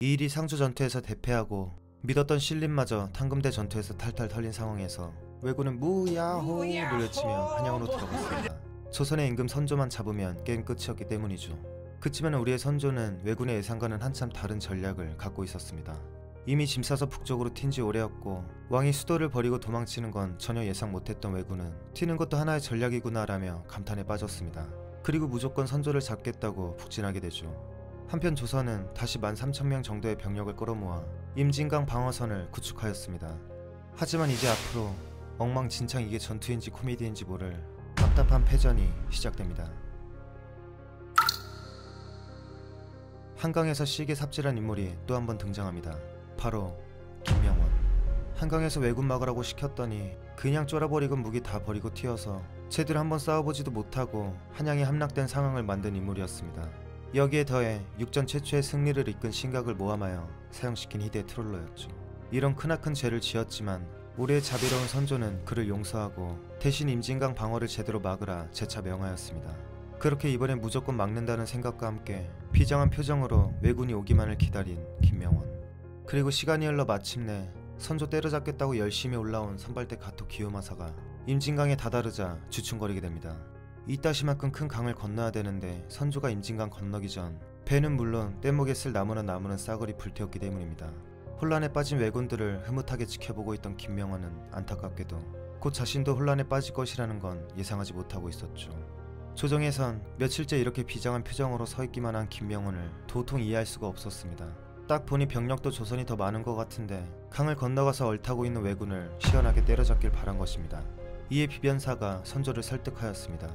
이 일이 상주 전투에서 대패하고 믿었던 신림마저 탕금대 전투에서 탈탈 털린 상황에서 왜군은 무야호를 외치며 한양으로 들어갔습니다. 조선의 임금 선조만 잡으면 게임 끝이었기 때문이죠. 그치만 우리의 선조는 왜군의 예상과는 한참 다른 전략을 갖고 있었습니다. 이미 짐 싸서 북쪽으로 튄 지 오래였고 왕이 수도를 버리고 도망치는 건 전혀 예상 못했던 왜군은 튀는 것도 하나의 전략이구나라며 감탄에 빠졌습니다. 그리고 무조건 선조를 잡겠다고 북진하게 되죠. 한편 조선은 다시 13,000명 정도의 병력을 끌어모아 임진강 방어선을 구축하였습니다. 하지만 이제 앞으로 엉망진창 이게 전투인지 코미디인지 모를 답답한 패전이 시작됩니다. 한강에서 시계 삽질한 인물이 또 한 번 등장합니다. 바로 김명원. 한강에서 왜군 막으라고 시켰더니 그냥 쫄아버리고 무기 다 버리고 튀어서 제대로 한번 싸워보지도 못하고 한양에 함락된 상황을 만든 인물이었습니다. 여기에 더해 육전 최초의 승리를 이끈 신각을 모함하여 사형시킨 희대의 트롤러였죠. 이런 크나큰 죄를 지었지만 우리의 자비로운 선조는 그를 용서하고 대신 임진강 방어를 제대로 막으라 재차 명하였습니다. 그렇게 이번엔 무조건 막는다는 생각과 함께 비장한 표정으로 왜군이 오기만을 기다린 김명원. 그리고 시간이 흘러 마침내 선조 때려잡겠다고 열심히 올라온 선발대 가토 기요마사가 임진강에 다다르자 주춤거리게 됩니다. 이따시만큼 큰 강을 건너야 되는데 선조가 임진강 건너기 전 배는 물론 뗏목에 쓸 나무는 싸그리 불태웠기 때문입니다. 혼란에 빠진 왜군들을 흐뭇하게 지켜보고 있던 김명원은 안타깝게도 곧 자신도 혼란에 빠질 것이라는 건 예상하지 못하고 있었죠. 조정에선 며칠째 이렇게 비장한 표정으로 서 있기만 한 김명원을 도통 이해할 수가 없었습니다. 딱 보니 병력도 조선이 더 많은 것 같은데 강을 건너가서 얼타고 있는 왜군을 시원하게 때려잡길 바란 것입니다. 이에 비변사가 선조를 설득하였습니다.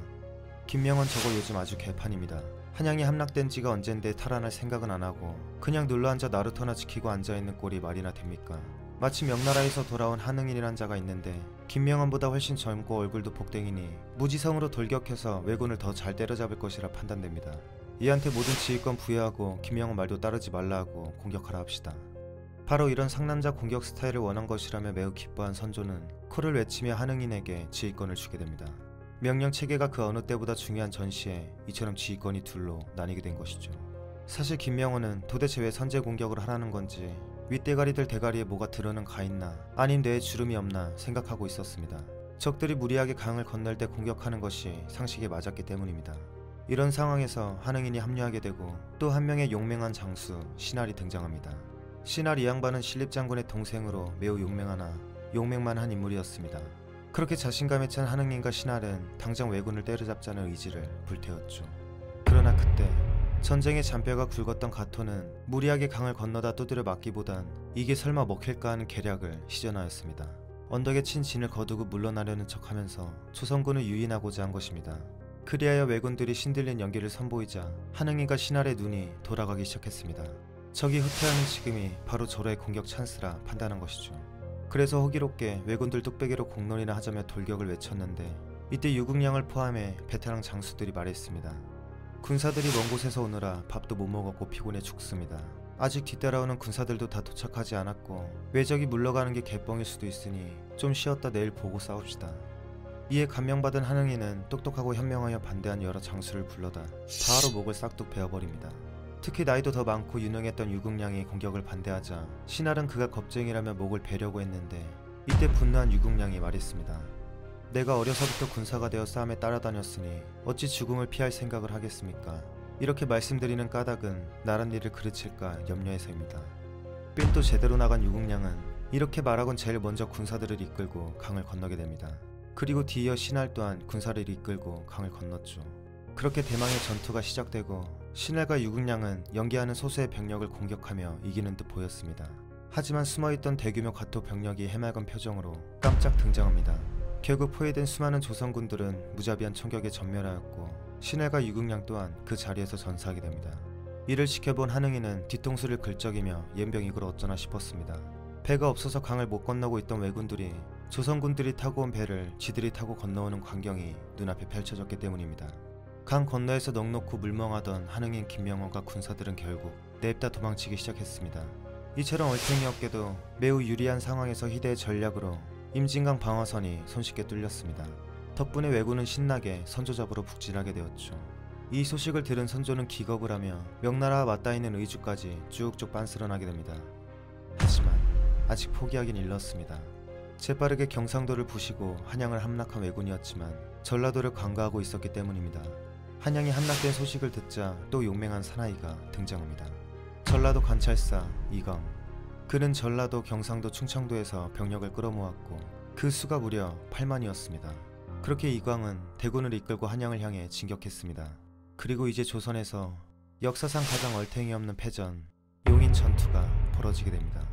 김명원 저거 요즘 아주 개판입니다. 한양이 함락된 지가 언젠데 탈환할 생각은 안하고 그냥 눌러앉아 나루토나 지키고 앉아있는 꼴이 말이나 됩니까? 마치 명나라에서 돌아온 한응인이란 자가 있는데 김명원보다 훨씬 젊고 얼굴도 복댕이니 무지성으로 돌격해서 왜군을 더 잘 때려잡을 것이라 판단됩니다. 이한테 모든 지휘권 부여하고 김명원 말도 따르지 말라 하고 공격하라 합시다. 바로 이런 상남자 공격 스타일을 원한 것이라며 매우 기뻐한 선조는 코를 외치며 한응인에게 지휘권을 주게 됩니다. 명령 체계가 그 어느 때보다 중요한 전시에 이처럼 지휘권이 둘로 나뉘게 된 것이죠. 사실 김명원은 도대체 왜 선제 공격을 하라는 건지 윗대가리들 대가리에 뭐가 들어는 가 있나 아님 뇌에 주름이 없나 생각하고 있었습니다. 적들이 무리하게 강을 건널 때 공격하는 것이 상식에 맞았기 때문입니다. 이런 상황에서 한응인이 합류하게 되고 또 한 명의 용맹한 장수 신할이 등장합니다. 신할 이 양반은 신립장군의 동생으로 매우 용맹하나 용맹만한 인물이었습니다. 그렇게 자신감에 찬 한응인과 신할은 당장 왜군을 때려잡자는 의지를 불태웠죠. 그러나 그때 전쟁의 잔뼈가 굵었던 가토는 무리하게 강을 건너다 두드려 맞기보단 이게 설마 먹힐까 하는 계략을 시전하였습니다. 언덕에 친 진을 거두고 물러나려는 척하면서 조선군을 유인하고자 한 것입니다. 그리하여 왜군들이 신들린 연기를 선보이자 한응인과 신할의 눈이 돌아가기 시작했습니다. 적이 후퇴하는 지금이 바로 절호의 공격 찬스라 판단한 것이죠. 그래서 호기롭게 왜군들 뚝배기로 공론이나 하자며 돌격을 외쳤는데 이때 유국량을 포함해 베테랑 장수들이 말했습니다. 군사들이 먼 곳에서 오느라 밥도 못 먹었고 피곤해 죽습니다. 아직 뒤따라오는 군사들도 다 도착하지 않았고 왜적이 물러가는 게 개뻥일 수도 있으니 좀 쉬었다 내일 보고 싸웁시다. 이에 감명받은 한응인은 똑똑하고 현명하여 반대한 여러 장수를 불러다 바로 목을 싹둑 베어버립니다. 특히 나이도 더 많고 유능했던 유국량이 공격을 반대하자 신할은 그가 겁쟁이라며 목을 베려고 했는데 이때 분노한 유국량이 말했습니다. 내가 어려서부터 군사가 되어 싸움에 따라다녔으니 어찌 죽음을 피할 생각을 하겠습니까? 이렇게 말씀드리는 까닭은 나란 일을 그르칠까 염려해서입니다. 삔또 제대로 나간 유국량은 이렇게 말하곤 제일 먼저 군사들을 이끌고 강을 건너게 됩니다. 그리고 뒤이어 신할 또한 군사를 이끌고 강을 건넜죠. 그렇게 대망의 전투가 시작되고 신할과 유국량은 연기하는 소수의 병력을 공격하며 이기는 듯 보였습니다. 하지만 숨어있던 대규모 가토 병력이 해맑은 표정으로 깜짝 등장합니다. 결국 포위된 수많은 조선군들은 무자비한 총격에 전멸하였고 신할과 유국량 또한 그 자리에서 전사하게 됩니다. 이를 지켜본 한응인은 뒤통수를 긁적이며 옌병 이걸 어쩌나 싶었습니다. 배가 없어서 강을 못 건너고 있던 왜군들이 조선군들이 타고 온 배를 지들이 타고 건너오는 광경이 눈앞에 펼쳐졌기 때문입니다. 강 건너에서 넋놓고 물멍하던 한응인 김명원과 군사들은 결국 냅다 도망치기 시작했습니다. 이처럼 얼탱이없게도 매우 유리한 상황에서 희대의 전략으로 임진강 방어선이 손쉽게 뚫렸습니다. 덕분에 왜군은 신나게 선조 잡으러 북진하게 되었죠. 이 소식을 들은 선조는 기겁을 하며 명나라와 맞닿아 있는 의주까지 쭉쭉 빤스러나게 됩니다. 하지만 아직 포기하긴 일렀습니다. 재빠르게 경상도를 부시고 한양을 함락한 왜군이었지만 전라도를 관가하고 있었기 때문입니다. 한양이 함락된 소식을 듣자 또 용맹한 사나이가 등장합니다. 전라도 관찰사 이광. 그는 전라도, 경상도, 충청도에서 병력을 끌어모았고 그 수가 무려 8만이었습니다. 그렇게 이광은 대군을 이끌고 한양을 향해 진격했습니다. 그리고 이제 조선에서 역사상 가장 얼탱이 없는 패전, 용인 전투가 벌어지게 됩니다.